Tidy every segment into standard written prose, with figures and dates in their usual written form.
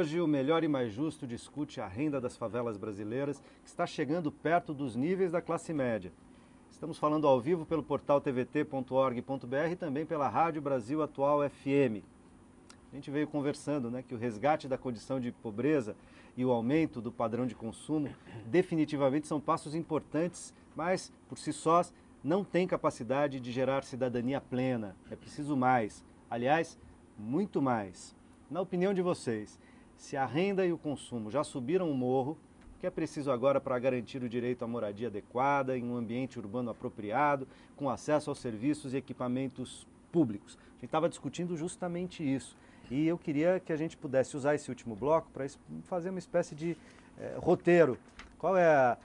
hoje o Melhor e Mais Justo discute a renda das favelas brasileiras, que está chegando perto dos níveis da classe média. Estamos falando ao vivo pelo portal tvt.org.br e também pela Rádio Brasil Atual FM. A gente veio conversando, que o resgate da condição de pobreza e o aumento do padrão de consumo definitivamente são passos importantes, mas por si sós não têm capacidade de gerar cidadania plena. É preciso mais. Aliás, muito mais. Na opinião de vocês, se a renda e o consumo já subiram o morro, o que é preciso agora para garantir o direito à moradia adequada, em um ambiente urbano apropriado, com acesso aos serviços e equipamentos públicos? A gente estava discutindo justamente isso. E eu queria que a gente pudesse usar esse último bloco para fazer uma espécie de roteiro. Qual é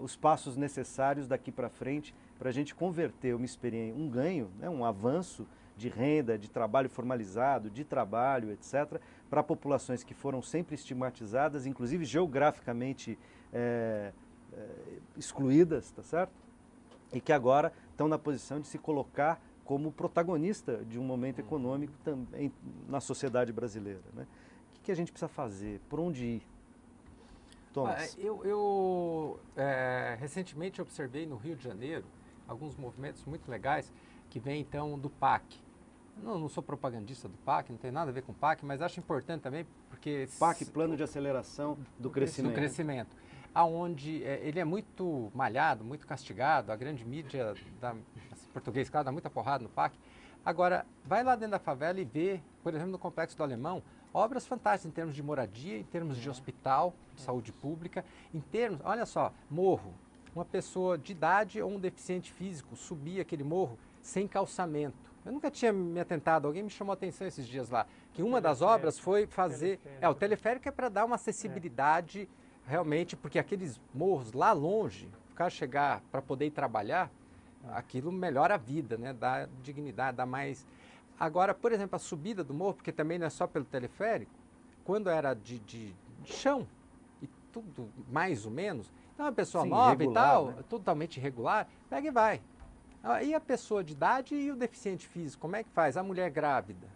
os passos necessários daqui para frente para a gente converter uma experiência, um ganho, um avanço de renda, de trabalho formalizado, de trabalho, etc., para populações que foram sempre estigmatizadas, inclusive geograficamente excluídas, tá certo? E que agora estão na posição de se colocar como protagonista de um momento econômico também na sociedade brasileira. O que a gente precisa fazer? Por onde ir? Thomas. Eu recentemente observei no Rio de Janeiro alguns movimentos muito legais que vêm então do PAC. Não sou propagandista do PAC, não tem nada a ver com o PAC, mas acho importante também porque... PAC, Plano de Aceleração do Crescimento. Do Crescimento. Onde ele é muito malhado, muito castigado, a grande mídia, português, claro, dá muita porrada no PAC. Agora, vai lá dentro da favela e vê, por exemplo, no Complexo do Alemão, obras fantásticas em termos de moradia, em termos de hospital, de saúde pública, em termos, olha só, morro. Uma pessoa de idade ou um deficiente físico subia aquele morro sem calçamento. Eu nunca tinha me atentado, alguém me chamou a atenção esses dias lá, que uma das obras foi fazer... o teleférico é para dar uma acessibilidade realmente, porque aqueles morros lá longe, o cara chegar para poder ir trabalhar, aquilo melhora a vida, dá dignidade, dá mais... Agora, por exemplo, a subida do morro, porque também não é só pelo teleférico, quando era de chão, e tudo mais ou menos, então uma pessoa nova irregular, e tal, totalmente irregular, pega e vai. E a pessoa de idade e o deficiente físico, como é que faz? A mulher grávida.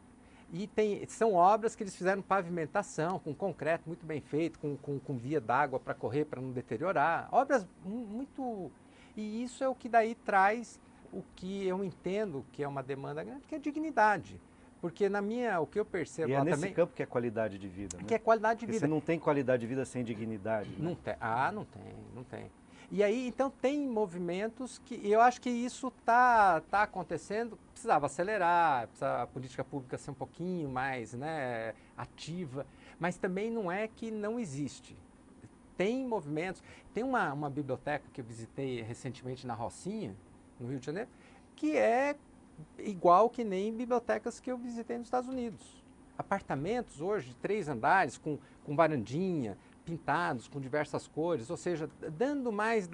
E são obras que eles fizeram pavimentação, com concreto muito bem feito, com via d'água para correr, para não deteriorar. Obras muito... E isso é o que daí traz o que eu entendo que é uma demanda grande, que é dignidade. Porque o que eu percebo e lá nesse também... campo que é qualidade de vida, Que é qualidade de vida. Você não tem qualidade de vida sem dignidade. Não tem. Não tem. E aí, então, tem movimentos que eu acho que isso tá acontecendo, precisava acelerar, a política pública ser um pouquinho mais ativa, mas também não é que não existe. Tem movimentos, tem uma biblioteca que eu visitei recentemente na Rocinha, no Rio de Janeiro, que é igual que nem bibliotecas que eu visitei nos Estados Unidos. Apartamentos hoje de 3 andares, com varandinha, pintados com diversas cores, ou seja, dando mais,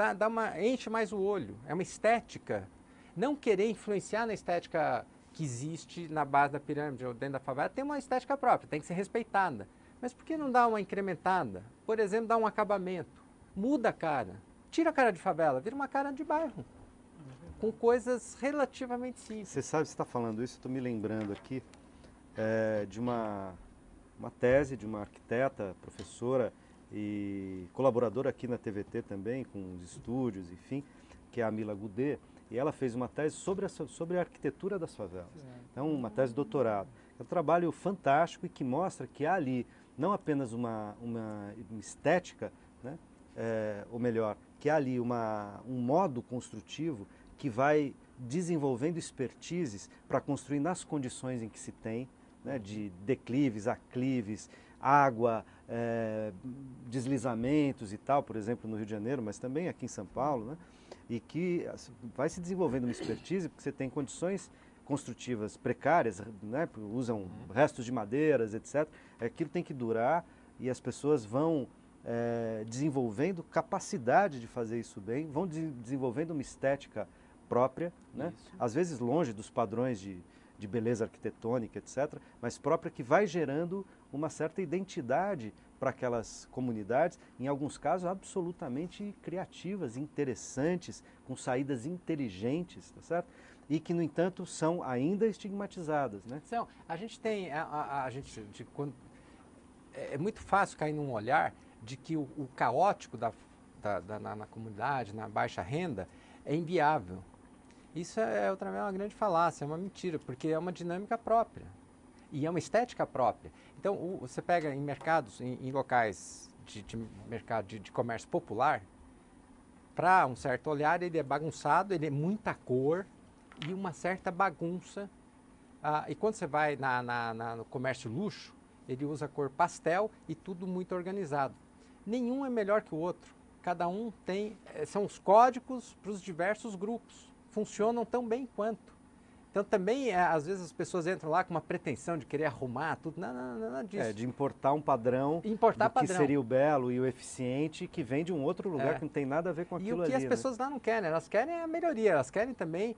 enche mais o olho. É uma estética. Não querer influenciar na estética que existe na base da pirâmide ou dentro da favela, tem uma estética própria, tem que ser respeitada. Mas por que não dar uma incrementada? Por exemplo, dar um acabamento. Muda a cara. Tira a cara de favela, vira uma cara de bairro. Com coisas relativamente simples. Você sabe, você está falando isso, estou me lembrando aqui de uma tese de uma arquiteta, professora e colaboradora aqui na TVT também, com os estúdios, enfim, que é a Mila Goudet, e ela fez uma tese sobre a arquitetura das favelas. Então, uma tese de doutorado. É um trabalho fantástico e que mostra que há ali não apenas uma estética, ou melhor, que há ali um modo construtivo que vai desenvolvendo expertises para construir nas condições em que se tem, de declives, aclives, água, deslizamentos e tal, por exemplo, no Rio de Janeiro, mas também aqui em São Paulo, e que vai se desenvolvendo uma expertise, porque você tem condições construtivas precárias, usam restos de madeiras, etc. Aquilo tem que durar e as pessoas vão desenvolvendo capacidade de fazer isso bem, vão desenvolvendo uma estética própria, às vezes longe dos padrões de beleza arquitetônica, etc., mas própria, que vai gerando uma certa identidade para aquelas comunidades, em alguns casos absolutamente criativas, interessantes, com saídas inteligentes, tá certo? E que, no entanto, são ainda estigmatizadas, Então, a gente tem, quando é muito fácil cair num olhar de que o caótico na comunidade, na baixa renda, é inviável. Isso é outra vez uma grande falácia, é uma mentira, porque é uma dinâmica própria e é uma estética própria. Então, você pega em mercados, em locais de mercado de comércio popular, para um certo olhar, ele é bagunçado, ele é muita cor e uma certa bagunça. E quando você vai no comércio luxo, ele usa cor pastel e tudo muito organizado. Nenhum é melhor que o outro. Cada um tem... São os códigos para os diversos grupos. Funcionam tão bem quanto. Então também, às vezes, as pessoas entram lá com uma pretensão de querer arrumar tudo. Nada disso. De importar um padrão que seria o belo e o eficiente, que vem de um outro lugar que não tem nada a ver com aquilo ali. E o que as pessoas lá não querem? Elas querem a melhoria, elas querem também...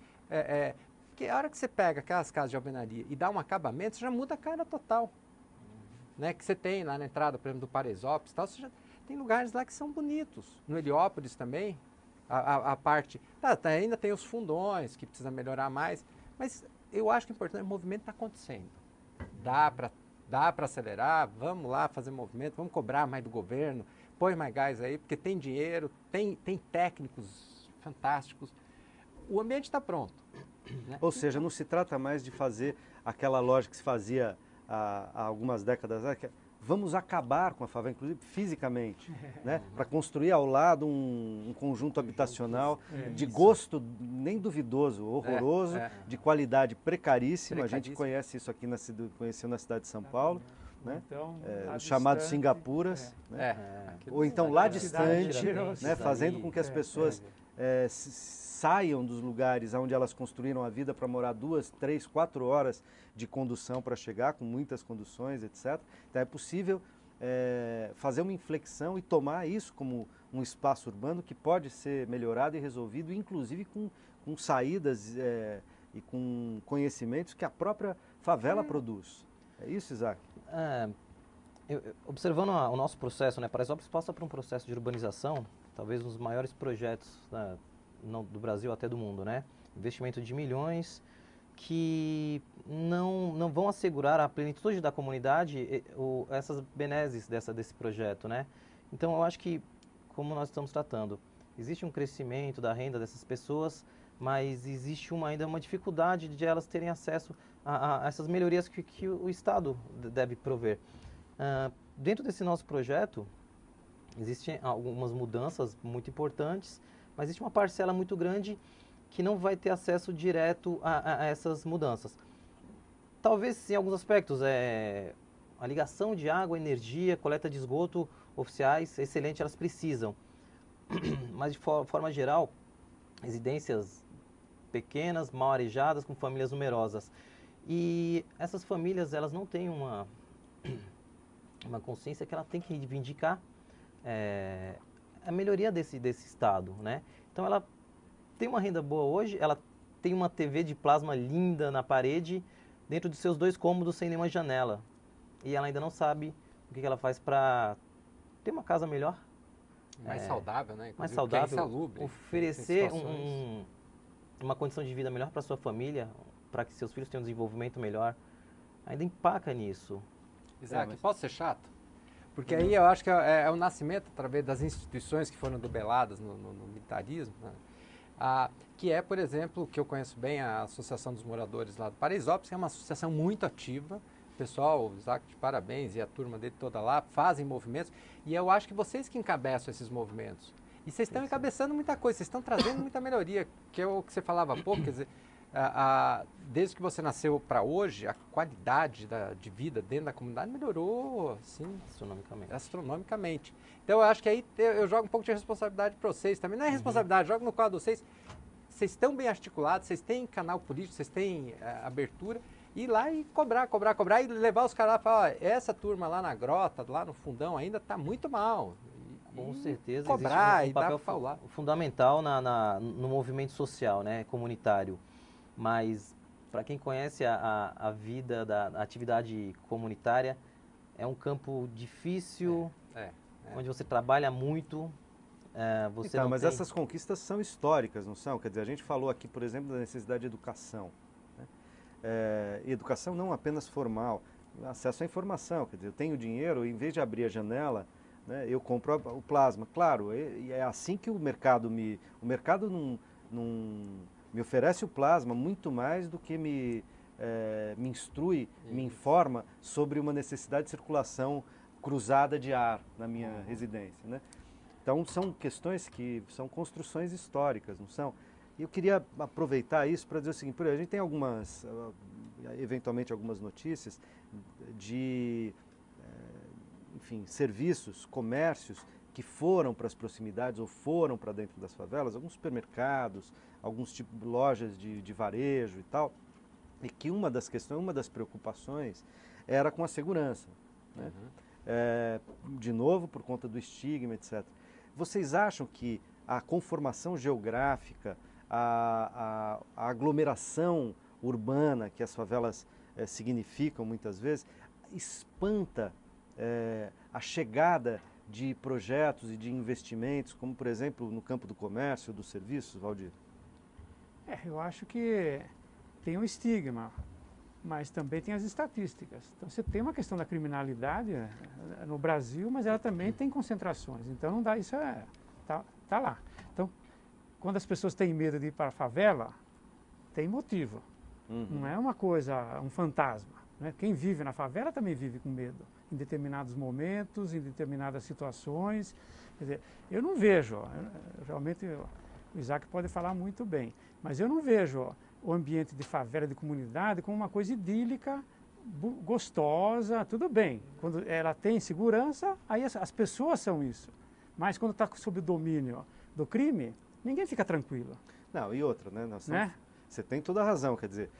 Porque a hora que você pega aquelas casas de alvenaria e dá um acabamento, você já muda a cara total. Né? Que você tem lá na entrada, por exemplo, do Paraisópolis, tal, você já tem lugares lá que são bonitos. No Heliópolis também, a parte... ainda tem os fundões, que precisa melhorar mais, mas eu acho que o importante é que o movimento está acontecendo. Dá para acelerar, vamos lá fazer movimento, vamos cobrar mais do governo, põe mais gás aí, porque tem dinheiro, tem técnicos fantásticos. O ambiente está pronto. Né? Ou seja, não se trata mais de fazer aquela lógica que se fazia há algumas décadas, vamos acabar com a favela, inclusive fisicamente, né? Para construir ao lado um conjunto habitacional de gosto nem duvidoso, horroroso, de qualidade precaríssima. A gente conhece isso aqui, conheceu na cidade de São Paulo. Né? Então, os chamados Singapuras, né? Ou então lá distante, né? Fazendo com que as pessoas saiam dos lugares onde elas construíram a vida para morar 2, 3, 4 horas de condução para chegar, com muitas conduções, etc. Então é possível fazer uma inflexão e tomar isso como um espaço urbano que pode ser melhorado e resolvido, inclusive com saídas e com conhecimentos que a própria favela produz. É isso, Isaac? Observando o nosso processo, né, Paraisópolis passa por um processo de urbanização, talvez um dos maiores projetos do Brasil até do mundo, né? Investimento de milhões que não vão assegurar a plenitude da comunidade essas benesses desse projeto, né? Então eu acho que, como nós estamos tratando, existe um crescimento da renda dessas pessoas, mas existe ainda uma dificuldade de elas terem acesso a essas melhorias que o Estado deve prover. Dentro desse nosso projeto, existem algumas mudanças muito importantes, mas existe uma parcela muito grande que não vai ter acesso direto a essas mudanças. Talvez, em alguns aspectos, a ligação de água, energia, coleta de esgoto oficiais, excelente, elas precisam. Mas, de forma geral, residências pequenas, mal arejadas, com famílias numerosas. E essas famílias, elas não têm uma consciência que ela tem que reivindicar a melhoria desse estado, né? Então ela tem uma renda boa hoje, ela tem uma TV de plasma linda na parede, dentro de seus 2 cômodos sem nenhuma janela. E ela ainda não sabe o que ela faz para ter uma casa melhor. Mais saudável, né? Inclusive, mais saudável, insalubre, oferecer uma condição de vida melhor para sua família, para que seus filhos tenham um desenvolvimento melhor. Ainda empaca nisso. Isaac, posso ser chato? Porque aí eu acho que é o nascimento, através das instituições que foram debeladas no militarismo, né? Que é, por exemplo, que eu conheço bem, a Associação dos Moradores lá do Paraisópolis, que é uma associação muito ativa. O pessoal, o Isaac, de parabéns, e a turma dele toda lá, fazem movimentos. E eu acho que vocês que encabeçam esses movimentos. E vocês estão encabeçando muita coisa, vocês estão trazendo muita melhoria, que é o que você falava há pouco, quer dizer... desde que você nasceu para hoje, a qualidade de vida dentro da comunidade melhorou, assim, astronomicamente. Então, eu acho que aí eu jogo um pouco de responsabilidade para vocês também. Não é responsabilidade, jogo no quadro de vocês. Vocês estão bem articulados, vocês têm canal político, vocês têm abertura. Ir lá e cobrar e levar os caras lá e falar, essa turma lá na grota, lá no fundão, ainda está muito mal. Com certeza, cobrar existe um papel fundamental no movimento social, né, comunitário. Mas, para quem conhece a vida da atividade comunitária, é um campo difícil, onde você trabalha muito. Mas essas conquistas são históricas, não são? Quer dizer, a gente falou aqui, por exemplo, da necessidade de educação. Né? Educação não apenas formal, acesso à informação. Quer dizer, eu tenho dinheiro, em vez de abrir a janela, né, eu compro o plasma. Claro, e é assim que o mercado o mercado não me oferece o plasma muito mais do que me instrui, me informa sobre uma necessidade de circulação cruzada de ar na minha residência, né? Então são questões que são construções históricas, não são? E eu queria aproveitar isso para dizer o seguinte: a gente tem eventualmente algumas notícias de, enfim, serviços, comércios que foram para as proximidades ou foram para dentro das favelas, alguns supermercados, alguns tipos de lojas de varejo e tal, e que uma das questões, uma das preocupações era com a segurança, né? De novo, por conta do estigma, etc. Vocês acham que a conformação geográfica, a aglomeração urbana que as favelas significam muitas vezes, espanta a chegada de projetos e de investimentos, como por exemplo no campo do comércio, dos serviços, Valdir? Eu acho que tem um estigma, mas também tem as estatísticas. Então você tem uma questão da criminalidade no Brasil, mas ela também tem concentrações. Então não dá, isso tá lá. Então, quando as pessoas têm medo de ir para a favela, tem motivo. Não é uma coisa, um fantasma, né? Quem vive na favela também vive com medo, em determinados momentos, em determinadas situações. Quer dizer, eu não vejo, realmente o Isaac pode falar muito bem, mas eu não vejo o ambiente de favela, de comunidade, como uma coisa idílica, gostosa, tudo bem. Quando ela tem segurança, aí as pessoas são isso. Mas quando está sob o domínio do crime, ninguém fica tranquilo. Não, e outra, né? Você tem toda a razão, quer dizer,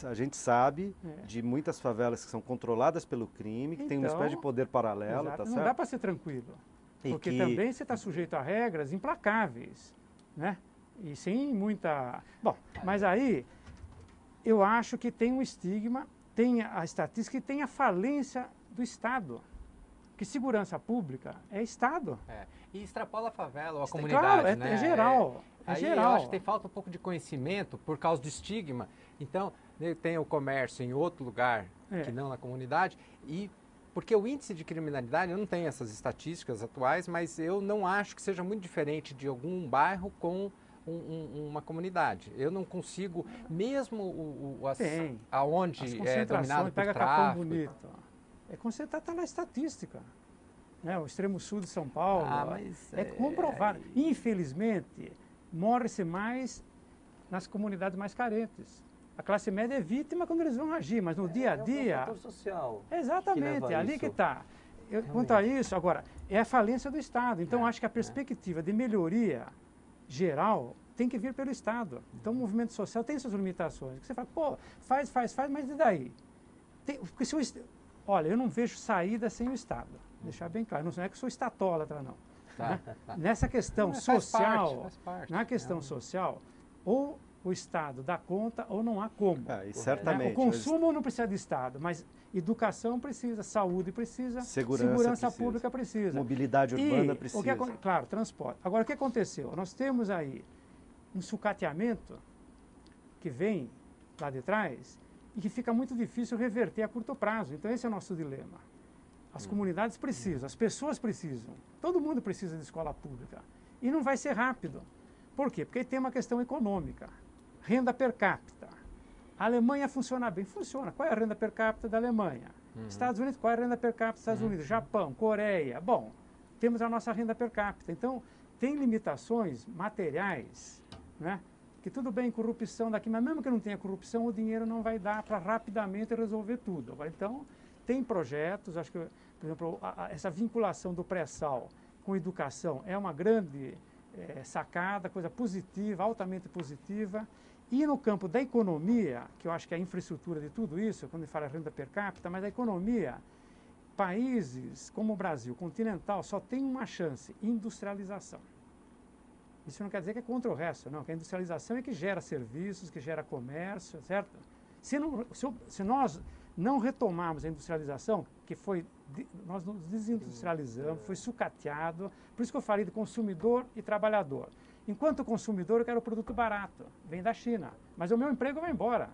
a gente sabe de muitas favelas que são controladas pelo crime, que tem uma espécie de poder paralelo, tá certo? Não dá para ser tranquilo, porque também você está sujeito a regras implacáveis, né? E sem muita... Bom, mas aí eu acho que tem um estigma, tem a estatística e tem a falência do Estado. Que segurança pública é Estado. E extrapola a favela ou a comunidade, claro, né? É geral. Aí geral. eu acho que tem falta um pouco de conhecimento por causa do estigma. Então, tem o comércio em outro lugar que não na comunidade. E porque o índice de criminalidade, eu não tenho essas estatísticas atuais, mas eu não acho que seja muito diferente de algum bairro com uma comunidade. Eu não consigo, mesmo aonde é dominado por pega tráfico. Capão Bonito. Está na estatística. Né? O extremo sul de São Paulo é comprovado. Infelizmente, morre-se mais nas comunidades mais carentes. A classe média é vítima quando eles vão agir, mas no dia a dia... É um fator social. Exatamente, ali que está. Quanto a isso, agora, é a falência do Estado. Então, acho que a perspectiva de melhoria geral tem que vir pelo Estado. Então, o movimento social tem suas limitações. Você fala, pô, faz, mas e daí? Porque se olha, eu não vejo saída sem o Estado. Deixar bem claro, não é que eu sou estatólatra, não. Né? Nessa questão social, faz parte. na questão social, ou o Estado dá conta ou não há como. E certamente. O consumo não precisa de Estado, mas educação precisa, saúde precisa, segurança pública precisa. Mobilidade urbana precisa. Claro, transporte. Agora, o que aconteceu? Nós temos aí um sucateamento que vem lá de trás e que fica muito difícil reverter a curto prazo. Então, esse é o nosso dilema. As comunidades precisam, as pessoas precisam, todo mundo precisa de escola pública. E não vai ser rápido. Por quê? Porque tem uma questão econômica. Renda per capita. A Alemanha funciona bem? Funciona. Qual é a renda per capita da Alemanha? Estados Unidos, qual é a renda per capita dos Estados Unidos? Japão, Coreia. Bom, temos a nossa renda per capita. Então, tem limitações materiais, né? Que tudo bem, corrupção daqui, mas mesmo que não tenha corrupção, o dinheiro não vai dar para rapidamente resolver tudo. Agora, então, tem projetos, acho que, por exemplo, essa vinculação do pré-sal com educação é uma grande sacada, coisa positiva, altamente positiva. E no campo da economia, que eu acho que é a infraestrutura de tudo isso, quando a gente fala renda per capita, mas a economia, países como o Brasil, continental, só tem uma chance, industrialização. Isso não quer dizer que é contra o resto, não, que a industrialização é que gera serviços, que gera comércio, certo? Se nós não retomarmos a industrialização, que nós nos desindustrializamos, foi sucateado, por isso que eu falei de consumidor e trabalhador. Enquanto consumidor, eu quero produto barato, vem da China, mas o meu emprego vai embora.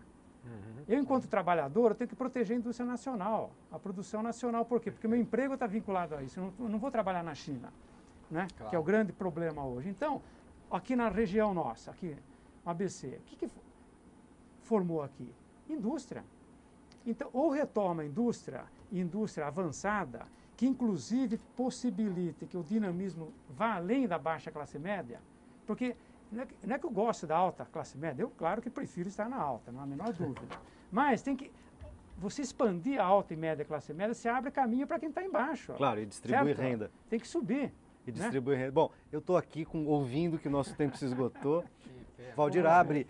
Eu, enquanto trabalhador, eu tenho que proteger a indústria nacional, a produção nacional. Por quê? Porque o meu emprego está vinculado a isso. Eu não vou trabalhar na China, né? Claro. Que é o grande problema hoje. Então, aqui na região nossa, aqui no ABC, o que formou aqui? Indústria. Então, ou retoma a indústria, e indústria avançada, que inclusive possibilite que o dinamismo vá além da baixa classe média, porque não é que eu gosto da alta classe média, eu claro que prefiro estar na alta, não há a menor dúvida. Mas tem que, você expandir a alta e média classe média, você abre caminho para quem está embaixo. Claro, e distribui certo? renda. Tem que subir. E distribui renda. Bom, eu estou aqui ouvindo que o nosso tempo se esgotou. Que pena. Valdir abre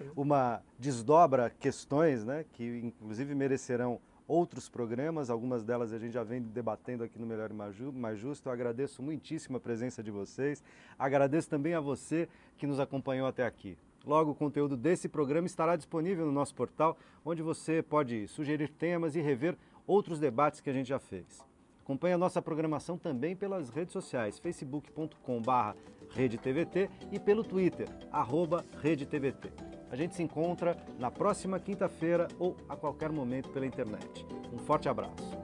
desdobra questões, né, que inclusive merecerão outros programas, algumas delas a gente já vem debatendo aqui no Melhor e Mais Justo. Eu agradeço muitíssimo a presença de vocês, agradeço também a você que nos acompanhou até aqui. Logo, o conteúdo desse programa estará disponível no nosso portal, onde você pode sugerir temas e rever outros debates que a gente já fez. Acompanhe a nossa programação também pelas redes sociais, facebook.com/RedeTVT e pelo Twitter, @RedeTVT. A gente se encontra na próxima quinta-feira ou a qualquer momento pela internet. Um forte abraço.